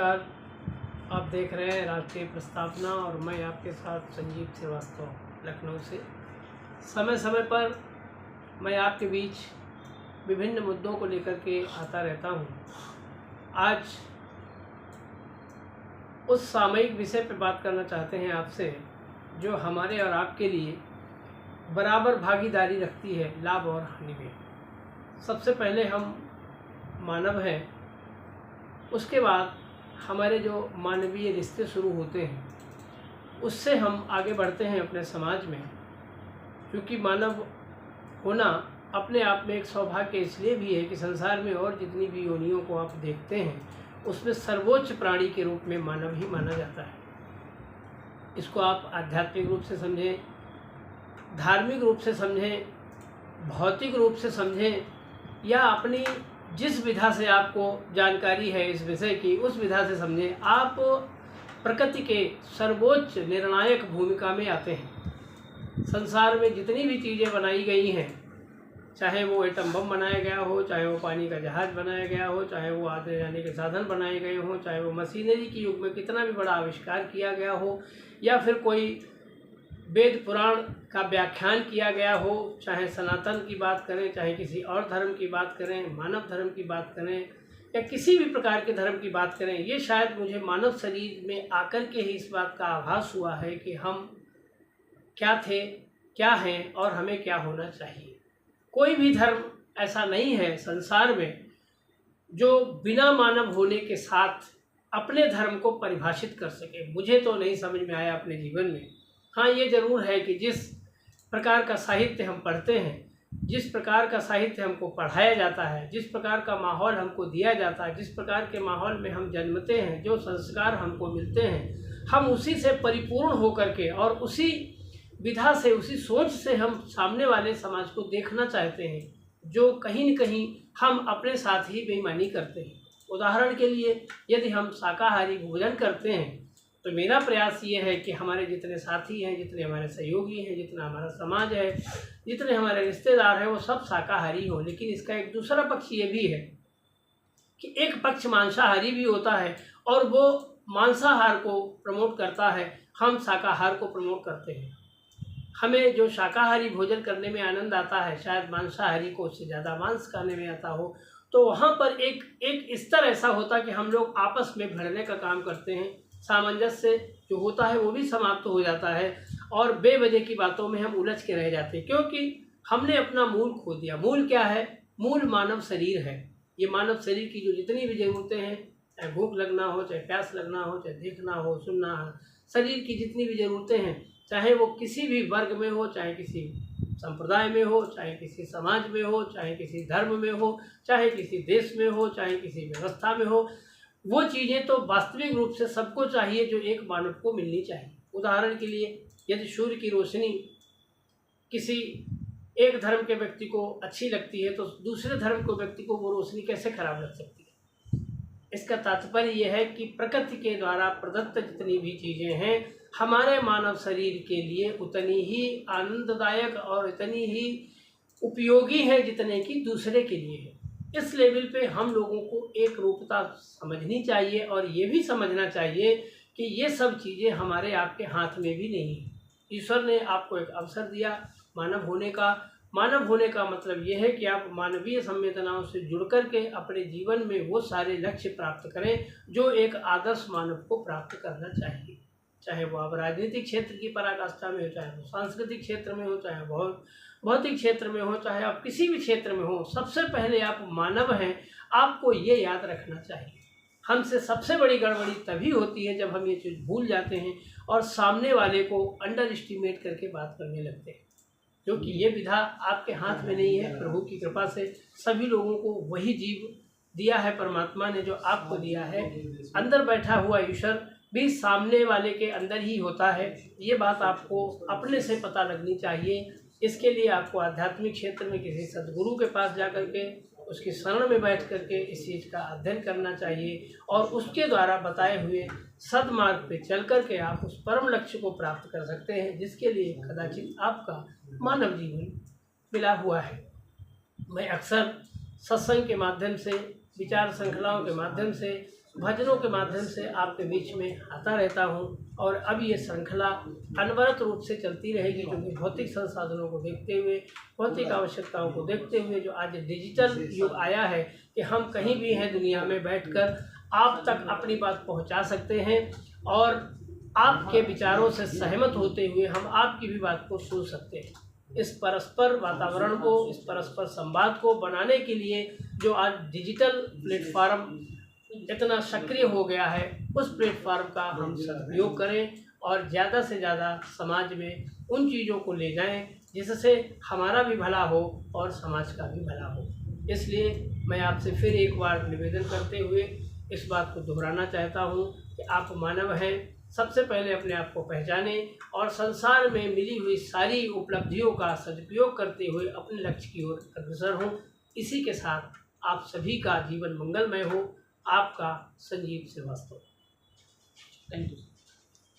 नमस्कार। आप देख रहे हैं राष्ट्रीय प्रस्तावना और मैं आपके साथ संजीव श्रीवास्तव लखनऊ से। समय समय पर मैं आपके बीच विभिन्न मुद्दों को लेकर के आता रहता हूं। आज उस सामयिक विषय पर बात करना चाहते हैं आपसे जो हमारे और आपके लिए बराबर भागीदारी रखती है लाभ और हानि में। सबसे पहले हम मानव हैं, उसके बाद हमारे जो मानवीय रिश्ते शुरू होते हैं, उससे हम आगे बढ़ते हैं अपने समाज में। क्योंकि मानव होना अपने आप में एक सौभाग्य इसलिए भी है कि संसार में और जितनी भी योनियों को आप देखते हैं उसमें सर्वोच्च प्राणी के रूप में मानव ही माना जाता है। इसको आप आध्यात्मिक रूप से समझें, धार्मिक रूप से समझें, भौतिक रूप से समझें, या अपनी जिस विधा से आपको जानकारी है इस विषय की उस विधा से समझें। आप प्रकृति के सर्वोच्च निर्णायक भूमिका में आते हैं। संसार में जितनी भी चीज़ें बनाई गई हैं, चाहे वो एटम बम बनाया गया हो, चाहे वो पानी का जहाज़ बनाया गया हो, चाहे वो आने जाने के साधन बनाए गए हों, चाहे वो मशीनरी के युग में कितना भी बड़ा आविष्कार किया गया हो, या फिर कोई वेद पुराण का व्याख्यान किया गया हो, चाहे सनातन की बात करें, चाहे किसी और धर्म की बात करें, मानव धर्म की बात करें, या किसी भी प्रकार के धर्म की बात करें, ये शायद मुझे मानव शरीर में आकर के ही इस बात का आभास हुआ है कि हम क्या थे, क्या हैं और हमें क्या होना चाहिए। कोई भी धर्म ऐसा नहीं है संसार में जो बिना मानव होने के साथ अपने धर्म को परिभाषित कर सके। मुझे तो नहीं समझ में आया अपने जीवन में। हाँ, ये ज़रूर है कि जिस प्रकार का साहित्य हम पढ़ते हैं, जिस प्रकार का साहित्य हमको पढ़ाया जाता है, जिस प्रकार का माहौल हमको दिया जाता है, जिस प्रकार के माहौल में हम जन्मते हैं, जो संस्कार हमको मिलते हैं, हम उसी से परिपूर्ण होकर के और उसी विधा से, उसी सोच से हम सामने वाले समाज को देखना चाहते हैं, जो कहीं न कहीं हम अपने साथ ही बेईमानी करते हैं। उदाहरण के लिए, यदि हम शाकाहारी भोजन करते हैं तो मेरा प्रयास ये है कि हमारे जितने साथी हैं, जितने हमारे सहयोगी हैं, जितना हमारा समाज है, जितने हमारे रिश्तेदार हैं, वो सब शाकाहारी हों। लेकिन इसका एक दूसरा पक्ष ये भी है कि एक पक्ष मांसाहारी भी होता है और वो मांसाहार को प्रमोट करता है, हम शाकाहार को प्रमोट करते हैं। हमें जो शाकाहारी भोजन करने में आनंद आता है, शायद मांसाहारी को उससे ज़्यादा मांस खाने में आता हो। तो वहाँ पर एक स्तर ऐसा होता कि हम लोग आपस में भिड़ने का काम करते हैं, सामंजस्य जो होता है वो भी समाप्त हो जाता है और बेवजह की बातों में हम उलझ के रह जाते हैं, क्योंकि हमने अपना मूल खो दिया। मूल क्या है? मूल मानव शरीर है। ये मानव शरीर की जो जितनी भी ज़रूरतें हैं, चाहे भूख लगना हो, चाहे प्यास लगना हो, चाहे देखना हो, सुनना हो, शरीर की जितनी भी ज़रूरतें हैं, चाहे वो किसी भी वर्ग में हो, चाहे किसी संप्रदाय में हो, चाहे किसी समाज में हो, चाहे किसी धर्म में हो, चाहे किसी देश में हो, चाहे किसी व्यवस्था में हो, वो चीज़ें तो वास्तविक रूप से सबको चाहिए जो एक मानव को मिलनी चाहिए। उदाहरण के लिए, यदि सूर्य की रोशनी किसी एक धर्म के व्यक्ति को अच्छी लगती है तो दूसरे धर्म के व्यक्ति को वो रोशनी कैसे खराब लग सकती है? इसका तात्पर्य यह है कि प्रकृति के द्वारा प्रदत्त जितनी भी चीज़ें हैं हमारे मानव शरीर के लिए उतनी ही आनंददायक और इतनी ही उपयोगी है जितने कि दूसरे के लिए है। इस लेवल पे हम लोगों को एक रूपता समझनी चाहिए और ये भी समझना चाहिए कि ये सब चीज़ें हमारे आपके हाथ में भी नहीं है। ईश्वर ने आपको एक अवसर दिया मानव होने का। मानव होने का मतलब ये है कि आप मानवीय संवेदनाओं से जुड़ कर के अपने जीवन में वो सारे लक्ष्य प्राप्त करें जो एक आदर्श मानव को प्राप्त करना चाहिए। चाहे वो आप राजनीतिक क्षेत्र की पराकाष्ठा में हो, चाहे वो सांस्कृतिक क्षेत्र में हो, चाहे भौतिक क्षेत्र में हो, चाहे आप किसी भी क्षेत्र में हो, सबसे पहले आप मानव हैं। आपको ये याद रखना चाहिए। हमसे सबसे बड़ी गड़बड़ी तभी होती है जब हम ये चीज़ भूल जाते हैं और सामने वाले को अंडर एस्टिमेट करके बात करने लगते हैं, क्योंकि ये विधा आपके हाथ में नहीं है। प्रभु की कृपा से सभी लोगों को वही जीव दिया है परमात्मा ने जो आपको दिया है। अंदर बैठा हुआ ईश्वर भी सामने वाले के अंदर ही होता है। ये बात आपको अपने से पता लगनी चाहिए। इसके लिए आपको आध्यात्मिक क्षेत्र में किसी सद्गुरु के पास जाकर के उसकी शरण में बैठ करके इस चीज़ का अध्ययन करना चाहिए और उसके द्वारा बताए हुए सदमार्ग पे चल करके आप उस परम लक्ष्य को प्राप्त कर सकते हैं जिसके लिए कदाचित आपका मानव जीवन मिला हुआ है। मैं अक्सर सत्संग के माध्यम से, विचार श्रृंखलाओं के माध्यम से भजनों के माध्यम से आपके बीच में आता रहता हूँ। और अब ये श्रृंखला अनवरत रूप से चलती रहेगी, क्योंकि भौतिक संसाधनों को देखते हुए, भौतिक आवश्यकताओं को देखते हुए जो आज डिजिटल युग आया है कि हम कहीं भी हैं दुनिया में बैठकर आप तक अपनी बात पहुंचा सकते हैं और आपके विचारों से सहमत होते हुए हम आपकी भी बात को सुन सकते हैं। इस परस्पर वातावरण को, इस परस्पर संवाद को बनाने के लिए जो आज डिजिटल प्लेटफॉर्म इतना सक्रिय हो गया है, उस प्लेटफॉर्म का हम सदुपयोग करें और ज़्यादा से ज़्यादा समाज में उन चीज़ों को ले जाएं जिससे हमारा भी भला हो और समाज का भी भला हो। इसलिए मैं आपसे फिर एक बार निवेदन करते हुए इस बात को दोहराना चाहता हूँ कि आप मानव हैं, सबसे पहले अपने आप को पहचानें और संसार में मिली हुई सारी उपलब्धियों का सदुपयोग करते हुए अपने लक्ष्य की ओर अग्रसर हों। इसी के साथ आप सभी का जीवन मंगलमय हो। आपका संजीव श्रीवास्तव। Thank you.